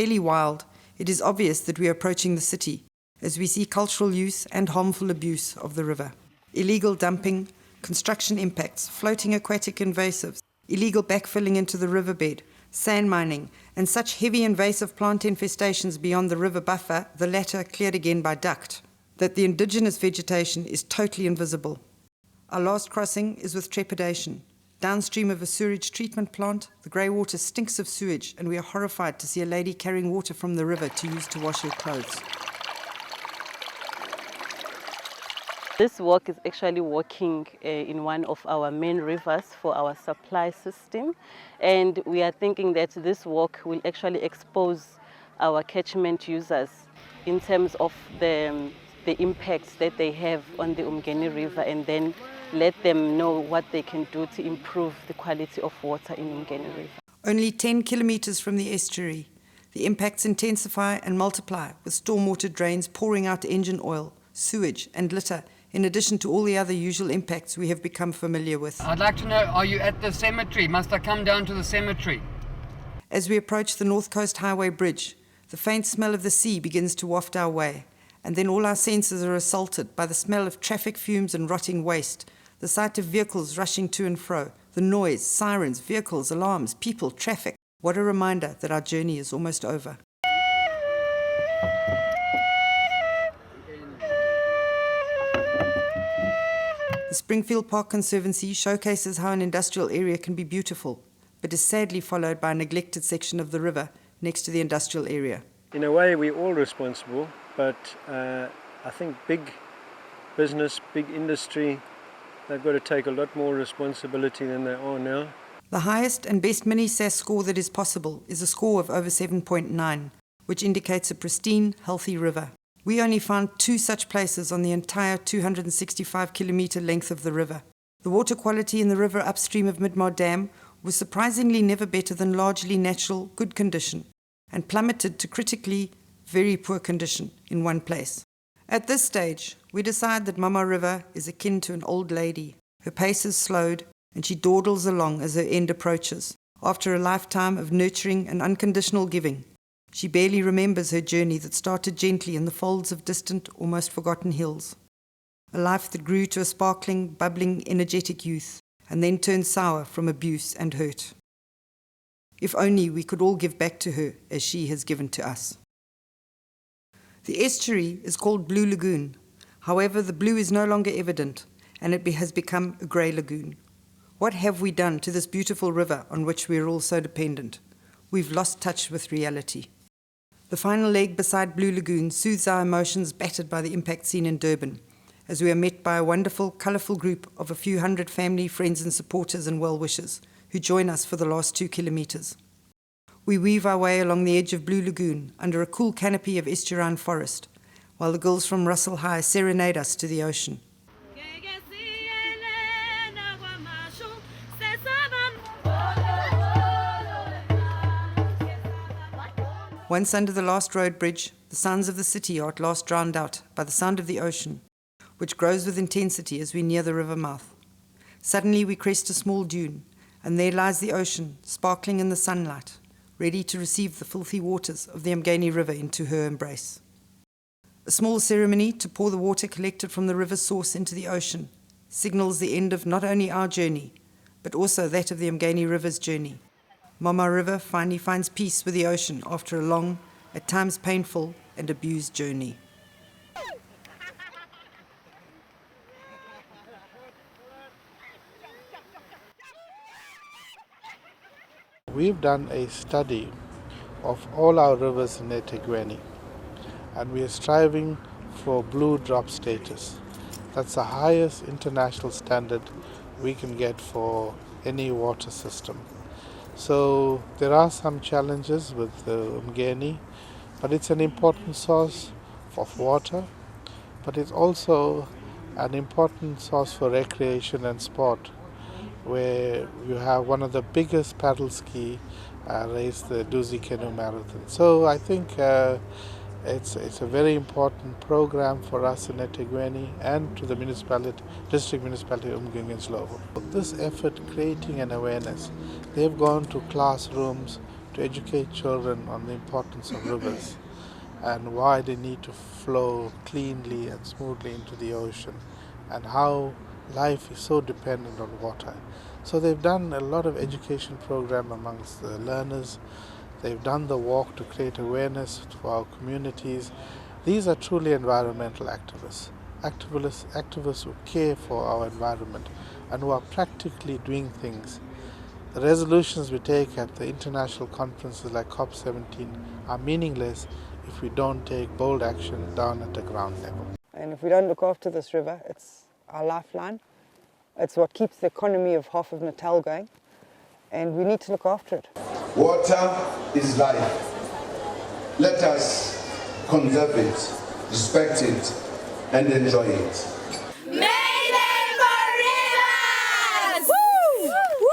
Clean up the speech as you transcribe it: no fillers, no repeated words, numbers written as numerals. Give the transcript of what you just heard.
Fairly wild, it is obvious that we are approaching the city as we see cultural use and harmful abuse of the river. Illegal dumping, construction impacts, floating aquatic invasives, illegal backfilling into the riverbed, sand mining, and such heavy invasive plant infestations beyond the river buffer, the latter cleared again by duct, that the indigenous vegetation is totally invisible. Our last crossing is with trepidation. Downstream of a sewage treatment plant, the grey water stinks of sewage, and we are horrified to see a lady carrying water from the river to use to wash her clothes. This walk is actually walking in one of our main rivers for our supply system, and we are thinking that this walk will actually expose our catchment users in terms of the impacts that they have on the uMngeni River, and then let them know what they can do to improve the quality of water in uMngeni River. Only 10 kilometres from the estuary, the impacts intensify and multiply, with stormwater drains pouring out engine oil, sewage and litter, in addition to all the other usual impacts we have become familiar with. I'd like to know, are you at the cemetery? Must I come down to the cemetery? As we approach the North Coast Highway Bridge, the faint smell of the sea begins to waft our way, and then all our senses are assaulted by the smell of traffic fumes and rotting waste, the sight of vehicles rushing to and fro, the noise, sirens, vehicles, alarms, people, traffic. What a reminder that our journey is almost over. The Springfield Park Conservancy showcases how an industrial area can be beautiful, but is sadly followed by a neglected section of the river next to the industrial area. In a way, we're all responsible, but I think big business, big industry, they've got to take a lot more responsibility than they are now. The highest and best mini-SAS score that is possible is a score of over 7.9, which indicates a pristine, healthy river. We only found 2 such places on the entire 265-kilometre length of the river. The water quality in the river upstream of Midmar Dam was surprisingly never better than largely natural, good condition, and plummeted to critically very poor condition in one place. At this stage, we decide that Mama River is akin to an old lady. Her pace is slowed, and she dawdles along as her end approaches. After a lifetime of nurturing and unconditional giving, she barely remembers her journey that started gently in the folds of distant, almost forgotten hills. A life that grew to a sparkling, bubbling, energetic youth, and then turned sour from abuse and hurt. If only we could all give back to her as she has given to us. The estuary is called Blue Lagoon. However, the blue is no longer evident, and it has become a grey lagoon. What have we done to this beautiful river on which we are all so dependent? We've lost touch with reality. The final leg beside Blue Lagoon soothes our emotions battered by the impact seen in Durban, as we are met by a wonderful, colourful group of a few hundred family, friends and supporters and well-wishers who join us for the last 2 kilometres. We weave our way along the edge of Blue Lagoon under a cool canopy of estuarine forest, while the girls from Russell High serenade us to the ocean. Once under the last road bridge, the sounds of the city are at last drowned out by the sound of the ocean, which grows with intensity as we near the river mouth. Suddenly we crest a small dune, and there lies the ocean, sparkling in the sunlight, ready to receive the filthy waters of the uMngeni River into her embrace. A small ceremony to pour the water collected from the river's source into the ocean signals the end of not only our journey, but also that of the uMngeni River's journey. Mama River finally finds peace with the ocean after a long, at times painful and abused journey. We've done a study of all our rivers in uMngeni, and we are striving for blue drop status. That's the highest international standard we can get for any water system. So there are some challenges with the uMngeni, but it's an important source of water, but it's also an important source for recreation and sport, where you have one of the biggest paddle ski race, the Duzi Canoe Marathon. So I think it's a very important program for us in uMngeni and to the district municipality of uMngeni and Slovo. This effort creating an awareness, they've gone to classrooms to to educate children on the importance of rivers and why they need to flow cleanly and smoothly into the ocean, and how life is so dependent on water. So they've done a lot of education program amongst the learners. They've done the walk to create awareness for our communities. These are truly environmental activists who care for our environment and who are practically doing things. The resolutions we take at the international conferences like COP17 are meaningless if we don't take bold action down at the ground level. And if we don't look after this river, it's our lifeline. It's what keeps the economy of half of Natal going, and we need to look after it. Water is life. Let us conserve it, respect it, and enjoy it. Mayday for rivers! Woo! Woo!